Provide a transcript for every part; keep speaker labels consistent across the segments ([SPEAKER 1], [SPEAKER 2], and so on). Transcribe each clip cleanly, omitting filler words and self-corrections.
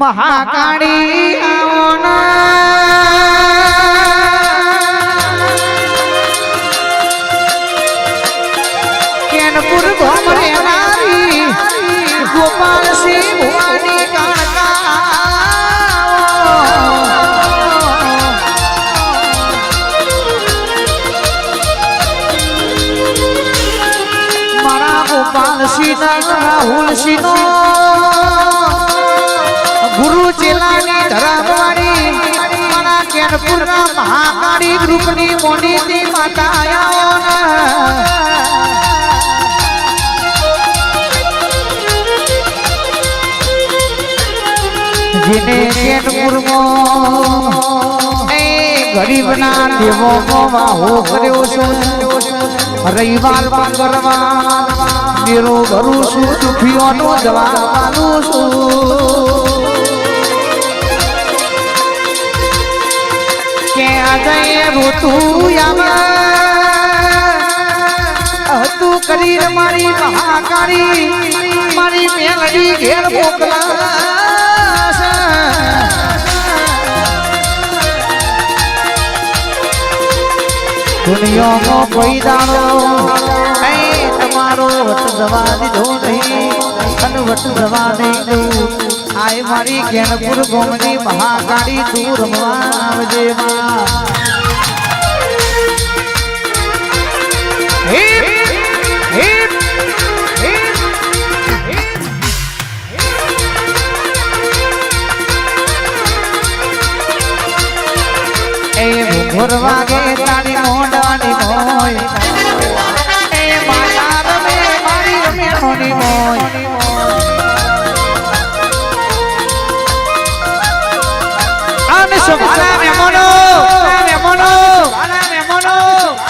[SPEAKER 1] મહાકાળી કેનપુર ગોમરે નારી ગોપાલ સિંહ ભવાની કાળકા મારા ગોપાલ સિંહ રાહુલ સિંહ ગુરુ ચેલાની ધરાવાળી મારા કેનપુરના મહાકાળી ગ્રુપની મોનીતી માતા આયા જેને કેનપુરમાં એ ગરીબના દેવો વાહો કર્યો છે રવિવાર મંગળવાર મેરો ઘરું છું દુખીઓનો જવાબ આલું છું કે આજે ઋતુ તું કરી મારી મહાકાળી મારી મેલડી ઘેર મોકલા દુનિયામાં કોઈ દાડો તમારો વટ જવા દીધો નહીં અને વટ જવા નહીં દઉં આય મારી કેનપુર ગોમની મહાકાળી તું રમવા આવજે વાગે તારી મોઢાની મોય એ માયા રમે મારી રમેણોની મોય આને સભાના મહેમાનો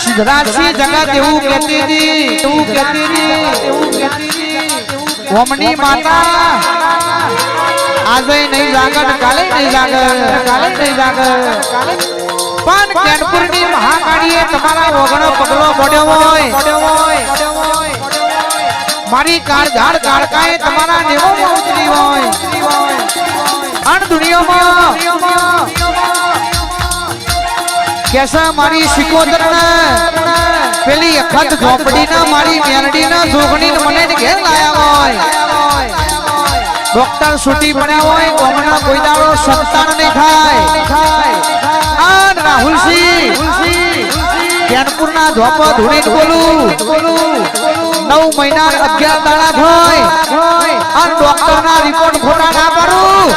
[SPEAKER 1] સિદ્ધરાજસિંહ જગત એવું કહેતી હતી ઓમની માતા આજે નહીં જાગર કાલે નહીં જાગર પણ કેનપુરની મહાકાળીએ તમારા વગણો પગલો મોડ્યો હોય મારી કાળઝાળ કાળકાએ તમારા નેવોમાં ઉતરી હોય અણ દુનિયામાં કેસા મારી શિકોતરના પેલી અખત ઝોપડીના મારી મેરડીના જોગણીને મને ઘેર લાયા હોય ડોક્ટર છૂટી પડ્યા હોય કોમના કોઈ દાડો સંતાન નહીં થાય આન રાહુલસિંહ કેનપુરના ધોપો ધૂણીને બોલું 9 મહિના 11 દાડા થાય અને ડોક્ટરના રિપોર્ટ ખોટા ના પાડું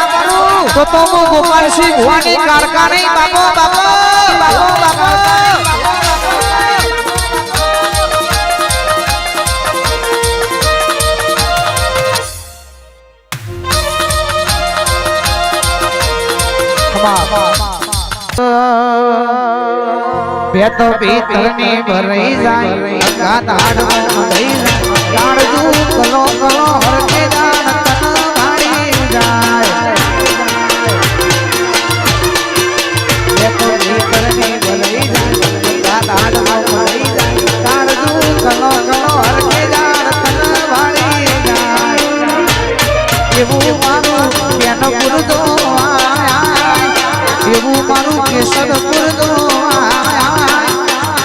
[SPEAKER 1] તો હું ગોપાલસિંહ ભવાની કાળકા નહીં બાપો બેતો ભીતરની ભરાઈ જાય ગાદાડમાં દઈ કાળજુ કલો હરકે જાણ તન મારી જાય બેતો ભીતરની ભરાઈ જાય ગાદાડમાં દઈ જાય કાળજુ કલો હરકે જાણ તન મારી જાય એવું મારું કેનપુર દો એવું મારું કેશરપુર દો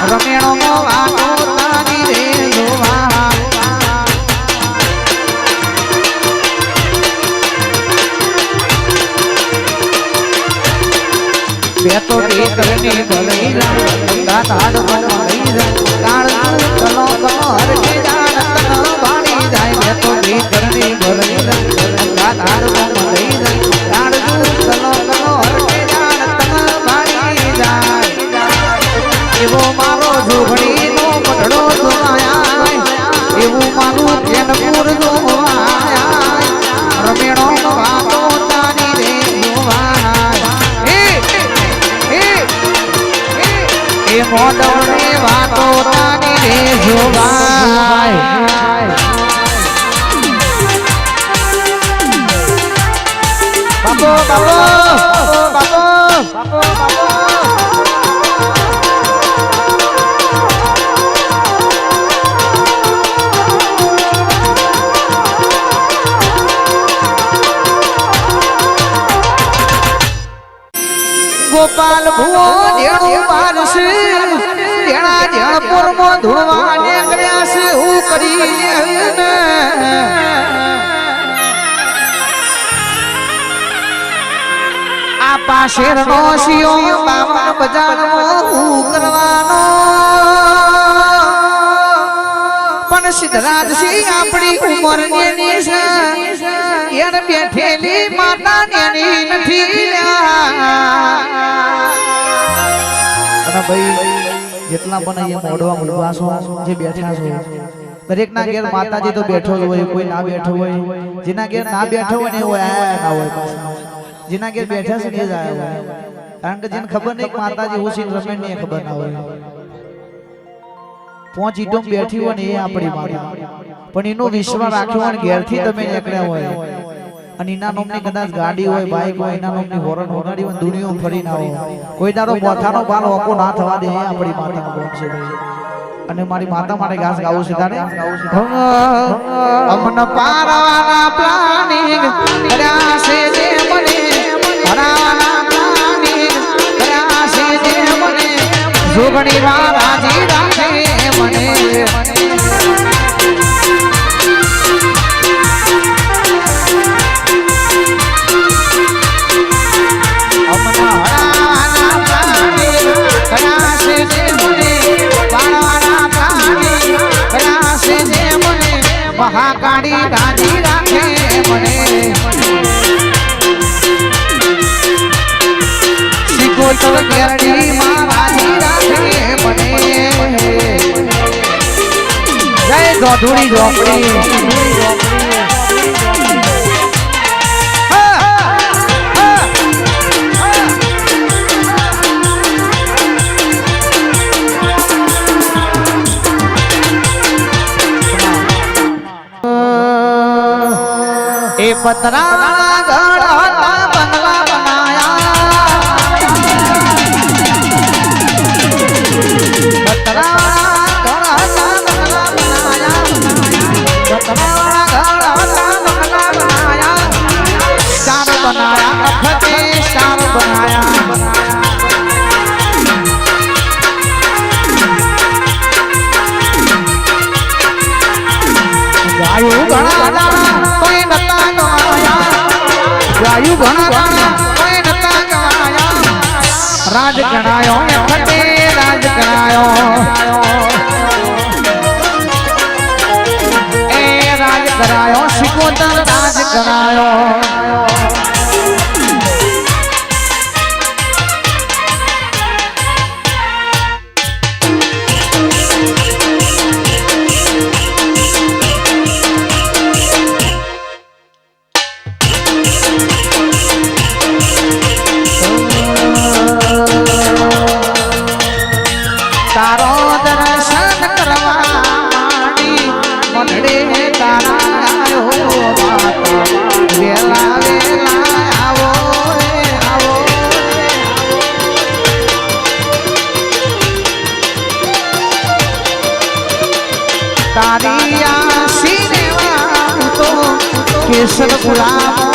[SPEAKER 1] રમેણો વાતો તારી રે જોવા બેતો દીકરની ભલઈ ગંગા તાડમાં મળી જાય કાળજુ કલો હરકે જાણ તન ભાળી જાય બેતો દીકરની ભલઈ ગંગા તાડમાં મળી જાય કાળજુ કલો હરકે જાણ તન ભાળી જાય એવો મારો જોગણીનો પઢડો જોવાયા એવું મારું કેનપુર જોવાયા રમેણો વાતો તારી રે જોવાય એ મોડવડે વાતો તારી રે જોવાય બાપો ગોપાલ ભુવો જેણું મારશે જેણા જણપુર માં ધૂળવા નીકળ્યા છે હું કરી આ પાશેર નો શિયો બાવન બજારમાં હું કરવાનો પણ સિદ્ધરાજસિંહ આપણી ઉંમર ની છે યાર બેઠેલી માતા ની નથી અને ભાઈ જેટલા પણ અહીંયા મોડવા મુલવાસો જે બેઠા છો દરેક ના ઘેર માતાજી તો બેઠો જ હોય કોઈ ના બેઠો હોય જેના ઘેર ના બેઠો હોય ને એવો આયા ના હોય જેના ઘેર બેઠા છે ને જ આયા હોય કારણ કે જેને ખબર નહીં માતાજી હું છે રમેણ ને ખબર ના હોય પોંચ ઈટો બેઠી હોય ને એ આપણી માતા પણ એનો વિશ્વાસ રાખ્યો હોય ઘેરથી તમે નીકળ્યા હોય અને એના નામની કદાચ ગાડી હોય બાઈક હોય એના નામની હોરન હોનારી હોય દુનિયા ફરી ના હોય કોઈ દાડો મોથાનો બાલ ઓકો ના થવા દે આપણી માતાનો બોલ છે અને મારી માતા માટે ગાસ ગાવું છે તારે અમન પારવાના પ્લાનિંગ કર્યા છે જે મને હરાવાના પ્લાનિંગ કર્યા છે જે મને જોગણી વાર રાજી રાખે મને મહાકાળી રાજી રાખે મને શીખોતર કેરડી માં રાજી રાખે મને જય ગોધુડી ઝોપડી पतरा गढ़ बंगला बनाया पतरा गढ़ बंगला बनाया पतरा गढ़ बंगला बनाया चार बनाया अखते चार बनाया गायु गणा गायु घना कोई नता गवाया राज गणायो फटे राज गणायो ए राज करायो शिकोतर राज गणायो तारिया सिनेमा तो केसर गुलाब